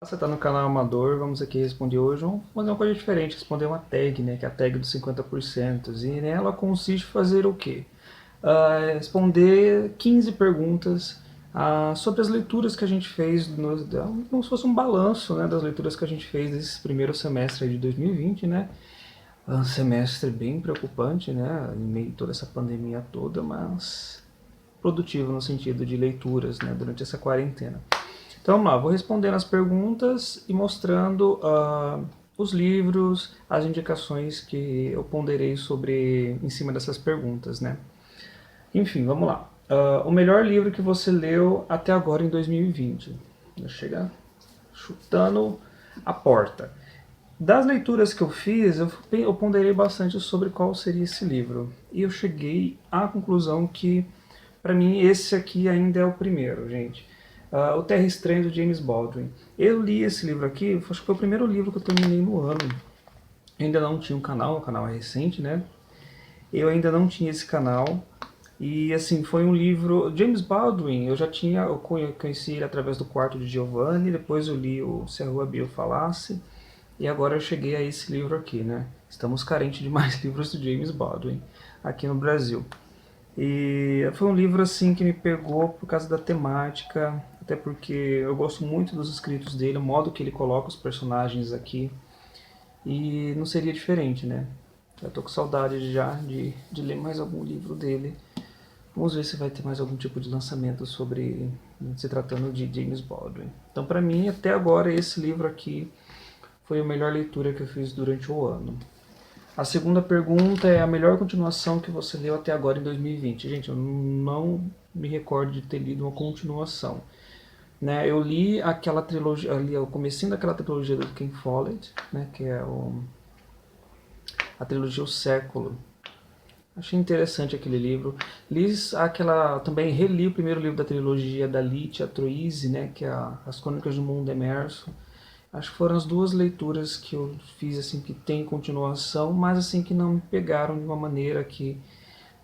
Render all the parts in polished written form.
Você está no canal Amador, vamos aqui responder hoje. Vamos fazer uma coisa diferente, responder uma tag, né? Que é a tag dos 50%. E nela consiste em fazer o quê? Responder 15 perguntas sobre as leituras que a gente fez, como se fosse um balanço, né, das leituras que a gente fez nesse primeiro semestre de 2020, né? Um semestre bem preocupante, né? Em meio a toda essa pandemia toda, mas produtivo no sentido de leituras, né? Durante essa quarentena. Então vamos lá, vou respondendo as perguntas e mostrando os livros, as indicações que eu ponderei sobre em cima dessas perguntas, né? Enfim, vamos lá. O melhor livro que você leu até agora em 2020? Chega chutando a porta. Das leituras que eu fiz, eu ponderei bastante sobre qual seria esse livro. E eu cheguei à conclusão que, para mim, esse aqui ainda é o primeiro, gente. O Terra Estranha, do James Baldwin. Eu li esse livro aqui, acho que foi o primeiro livro que eu terminei no ano. Eu ainda não tinha um canal, o canal é recente, né? Eu ainda não tinha esse canal. E assim, foi um livro. James Baldwin, eu conheci ele através do Quarto de Giovanni, depois eu li o Se a Rua Bill Falasse, e agora eu cheguei a esse livro aqui, né? Estamos carentes de mais livros do James Baldwin aqui no Brasil. E foi um livro assim que me pegou por causa da temática, até porque eu gosto muito dos escritos dele, o modo que ele coloca os personagens aqui, e não seria diferente, né? Eu tô com saudade já de ler mais algum livro dele. Vamos ver se vai ter mais algum tipo de lançamento sobre se tratando de James Baldwin. Então, para mim, até agora, esse livro aqui foi a melhor leitura que eu fiz durante o ano. A segunda pergunta é a melhor continuação que você leu até agora em 2020. Gente, eu não me recordo de ter lido uma continuação. Né, eu li aquela trilogia, ali o comecinho daquela trilogia do Ken Follett, né, que é a trilogia O Século. Achei interessante aquele livro. Também reli o primeiro livro da trilogia da Lítia Troisi, né, que é As Crônicas do Mundo Emerso. Acho que foram as duas leituras que eu fiz assim que tem continuação, mas assim que não me pegaram de uma maneira que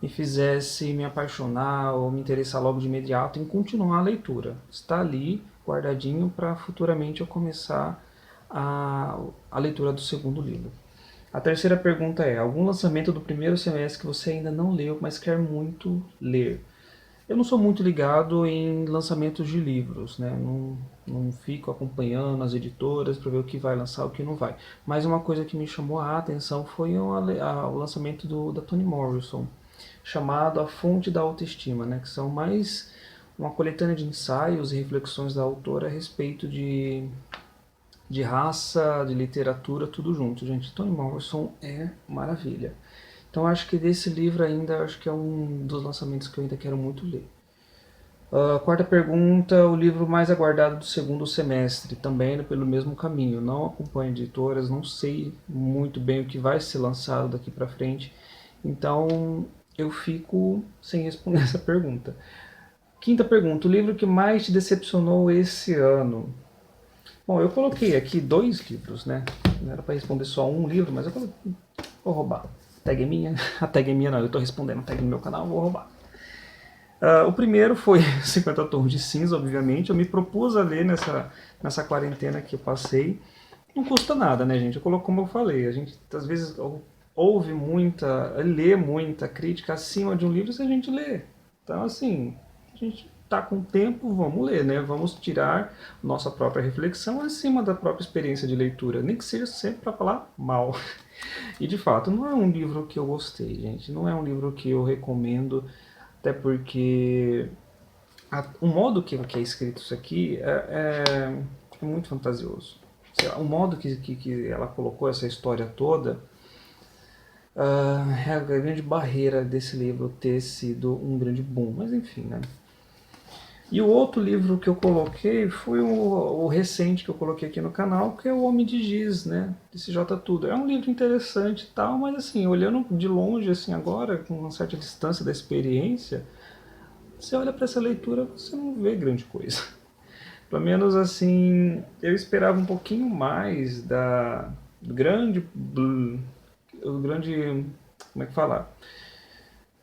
me fizesse me apaixonar ou me interessar logo de imediato em continuar a leitura. Está ali guardadinho para futuramente eu começar a leitura do segundo livro. A terceira pergunta é: algum lançamento do primeiro semestre que você ainda não leu, mas quer muito ler? Eu não sou muito ligado em lançamentos de livros, né? Não fico acompanhando as editoras para ver o que vai lançar, o que não vai. Mas uma coisa que me chamou a atenção foi o lançamento da Toni Morrison, chamado A Fonte da Autoestima, né? Que são mais uma coletânea de ensaios e reflexões da autora a respeito de raça, de literatura, tudo junto, gente. Toni Morrison é maravilha. Então acho que desse livro ainda, acho que é um dos lançamentos que eu ainda quero muito ler. Quarta pergunta, o livro mais aguardado do segundo semestre, também indo pelo mesmo caminho. Não acompanho editoras, não sei muito bem o que vai ser lançado daqui para frente, então eu fico sem responder essa pergunta. Quinta pergunta, o livro que mais te decepcionou esse ano? Bom, eu coloquei aqui dois livros, né? Não era para responder só um livro, mas eu coloquei. Vou roubar. A tag é minha? A tag é minha não, eu estou respondendo a tag no meu canal, vou roubar. O primeiro foi 50 Tons de Cinza, obviamente. Eu me propus a ler nessa quarentena que eu passei. Não custa nada, né, gente? Como eu falei, a gente às vezes lê muita crítica acima de um livro se a gente lê. Então, assim, a gente tá com tempo, vamos ler, né? Vamos tirar nossa própria reflexão acima da própria experiência de leitura, nem que seja sempre para falar mal. E de fato, não é um livro que eu gostei, gente. Não é um livro que eu recomendo, até porque o modo que é escrito isso aqui é muito fantasioso. O modo que ela colocou essa história toda é a grande barreira desse livro ter sido um grande boom. Mas enfim, né? E o outro livro que eu coloquei foi o recente que eu coloquei aqui no canal, que é O Homem de Giz, né? Desse J. Tudor. É um livro interessante e tal, mas assim, olhando de longe, assim, agora, com uma certa distância da experiência, você olha para essa leitura, você não vê grande coisa. Pelo menos assim, eu esperava um pouquinho mais o grande, como é que fala?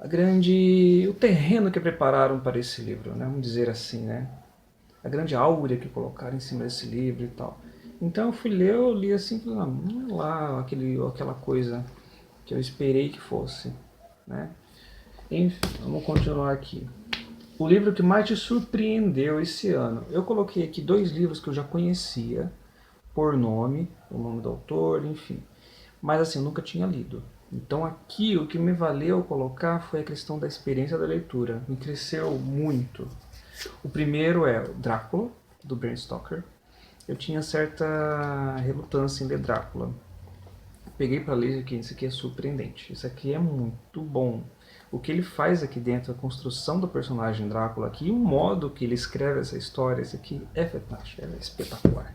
O terreno que prepararam para esse livro, né? Vamos dizer assim, né? A grande áurea que colocaram em cima desse livro e tal. Então eu fui ler, eu li assim, falei, não é lá aquela coisa que eu esperei que fosse, né? Enfim, vamos continuar aqui. O livro que mais te surpreendeu esse ano. Eu coloquei aqui 2 livros que eu já conhecia, por nome, o nome do autor, enfim. Mas assim, eu nunca tinha lido. Então aqui o que me valeu colocar foi a questão da experiência da leitura. Me cresceu muito. O primeiro é Drácula, do Bram Stoker. Eu tinha certa relutância em ler Drácula. Peguei para ler aqui, isso aqui é surpreendente. Isso aqui é muito bom. O que ele faz aqui dentro, a construção do personagem Drácula aqui, e o modo que ele escreve essa história, isso aqui é fantástico, é espetacular.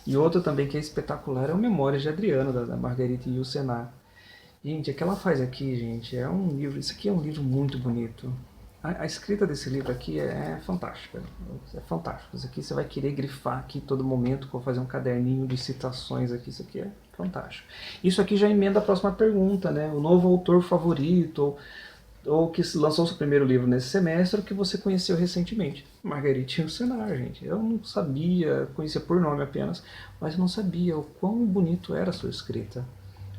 E outro também que é espetacular é o Memórias de Adriano, da Marguerite Yourcenar. Gente, o que ela faz aqui, gente, é um livro, isso aqui é um livro muito bonito. A escrita desse livro aqui é fantástica, é fantástico. Isso aqui você vai querer grifar aqui todo momento, vou fazer um caderninho de citações aqui, isso aqui é fantástico. Isso aqui já emenda a próxima pergunta, né? O novo autor favorito, ou que lançou seu primeiro livro nesse semestre, ou que você conheceu recentemente. Marguerite Yourcenar, gente. Eu não sabia, conhecia por nome apenas, mas não sabia o quão bonito era a sua escrita,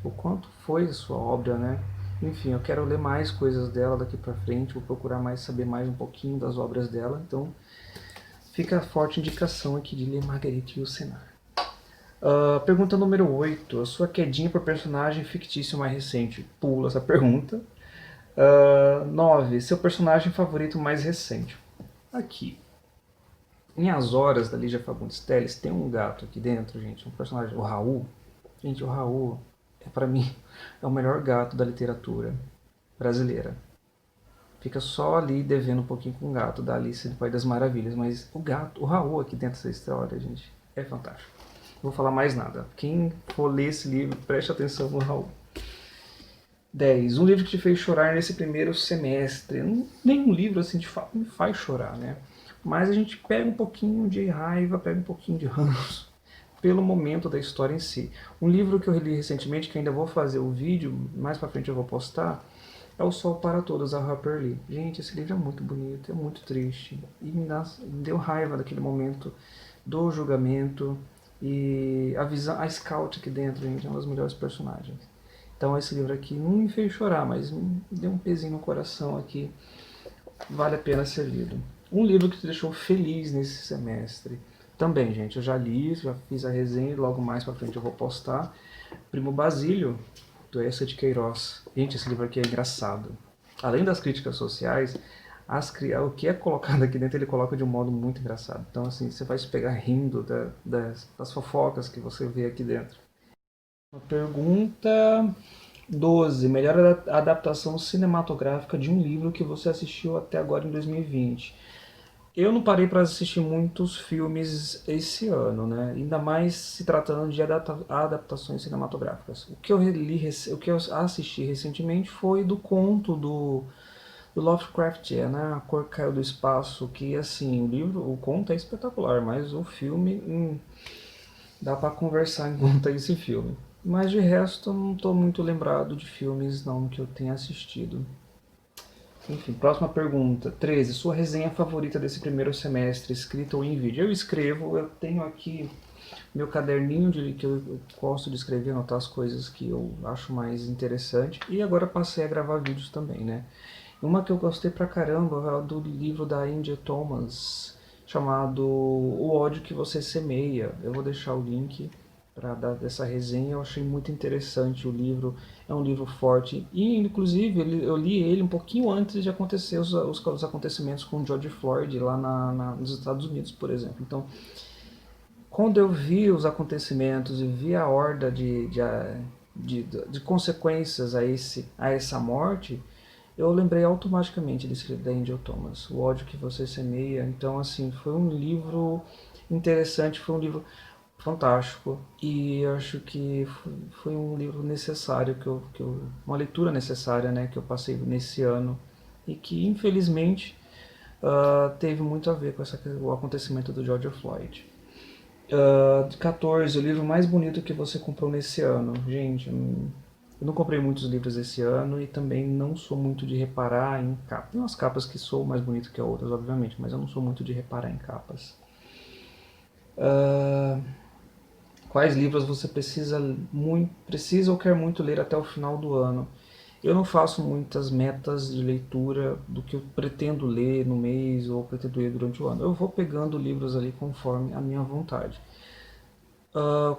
o quanto foi a sua obra, né? Enfim, eu quero ler mais coisas dela daqui pra frente, vou procurar mais saber mais um pouquinho das obras dela, então fica a forte indicação aqui de ler Marguerite Yourcenar. Pergunta número 8. A sua quedinha por personagem fictício mais recente? Pula essa pergunta. 9. Seu personagem favorito mais recente? Aqui. Em As Horas, da Lígia Fagundes Telles, tem um gato aqui dentro, gente. Um personagem, o Raul. Gente, o Raul para mim, é o melhor gato da literatura brasileira. Fica só ali devendo um pouquinho com o gato da Alice do País das Maravilhas, mas o gato, o Raul aqui dentro dessa história, gente, é fantástico. Não vou falar mais nada. Quem for ler esse livro, preste atenção no Raul. 10. Um livro que te fez chorar nesse primeiro semestre. Nenhum livro assim de fato me faz chorar, né? Mas a gente pega um pouquinho de raiva, pega um pouquinho de ranço pelo momento da história em si. Um livro que eu li recentemente, que ainda vou fazer o vídeo, mais pra frente eu vou postar, é O Sol para Todos, da Harper Lee. Gente, esse livro é muito bonito, é muito triste. E me deu raiva daquele momento do julgamento. E a visão, a Scout aqui dentro, gente, é uma das melhores personagens. Então esse livro aqui não me fez chorar, mas me deu um pezinho no coração aqui. Vale a pena ser lido. Um livro que te deixou feliz nesse semestre. Também, gente, eu já li, já fiz a resenha e logo mais pra frente eu vou postar. Primo Basílio, do Essa de Queiroz. Gente, esse livro aqui é engraçado. Além das críticas sociais, o que é colocado aqui dentro ele coloca de um modo muito engraçado. Então, assim, você vai se pegar rindo das fofocas que você vê aqui dentro. Uma pergunta 12. Melhor adaptação cinematográfica de um livro que você assistiu até agora em 2020. Eu não parei para assistir muitos filmes esse ano, né? Ainda mais se tratando de adaptações cinematográficas. O que eu assisti recentemente foi do conto do Lovecraft, né? A Cor Caiu do Espaço, que assim, o conto é espetacular, mas o filme, dá para conversar enquanto é esse filme. Mas de resto, eu não estou muito lembrado de filmes não que eu tenha assistido. Enfim, próxima pergunta. 13. Sua resenha favorita desse primeiro semestre, escrita ou em vídeo? Eu escrevo, eu tenho aqui meu caderninho que eu gosto de escrever, anotar as coisas que eu acho mais interessante. E agora passei a gravar vídeos também, né? Uma que eu gostei pra caramba é do livro da Angie Thomas, chamado O Ódio que Você Semeia. Eu vou deixar o link para dar dessa resenha. Eu achei muito interessante o livro, é um livro forte e inclusive eu li ele um pouquinho antes de acontecer os acontecimentos com George Floyd lá nos Estados Unidos, por exemplo. Então, quando eu vi os acontecimentos e vi a horda de consequências a essa morte, eu lembrei automaticamente desse livro da Angel Thomas, O Ódio que Você Semeia. Então, assim, foi um livro interessante, foi um livro fantástico e eu acho que foi um livro necessário uma leitura necessária, né, que eu passei nesse ano e que infelizmente teve muito a ver com o acontecimento do George Floyd. 14, o livro mais bonito que você comprou nesse ano. Gente, eu não comprei muitos livros esse ano e também não sou muito de reparar em capas. Tem umas capas que sou mais bonito que outras, obviamente, mas eu não sou muito de reparar em capas. quais livros você precisa ou quer muito ler até o final do ano. Eu não faço muitas metas de leitura do que eu pretendo ler no mês ou pretendo ler durante o ano. Eu vou pegando livros ali conforme a minha vontade.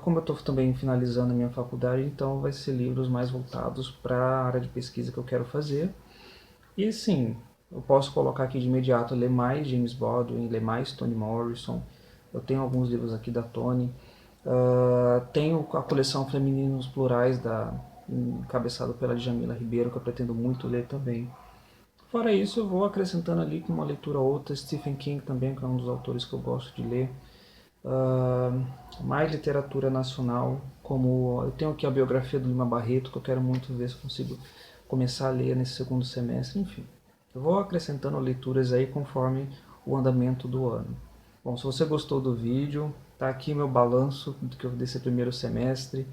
Como eu estou também finalizando a minha faculdade, então vai ser livros mais voltados para a área de pesquisa que eu quero fazer. E sim, eu posso colocar aqui de imediato, ler mais James Baldwin, ler mais Toni Morrison. Eu tenho alguns livros aqui da Toni. Tenho a coleção Femininos Plurais, encabeçado pela Djamila Ribeiro, que eu pretendo muito ler também. Fora isso, eu vou acrescentando ali com uma leitura ou outra, Stephen King também, que é um dos autores que eu gosto de ler. Mais literatura nacional, como eu tenho aqui a biografia do Lima Barreto, que eu quero muito ver se consigo começar a ler nesse segundo semestre, enfim. Eu vou acrescentando leituras aí conforme o andamento do ano. Bom, se você gostou do vídeo, tá aqui meu balanço desse primeiro semestre,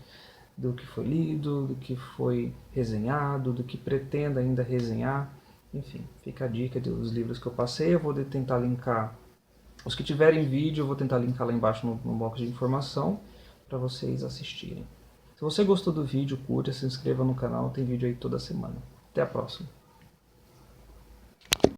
do que foi lido, do que foi resenhado, do que pretendo ainda resenhar. Enfim, fica a dica dos livros que eu passei. Eu vou tentar linkar os que tiverem vídeo, eu vou tentar linkar lá embaixo no box de informação para vocês assistirem. Se você gostou do vídeo, curta, se inscreva no canal, tem vídeo aí toda semana. Até a próxima!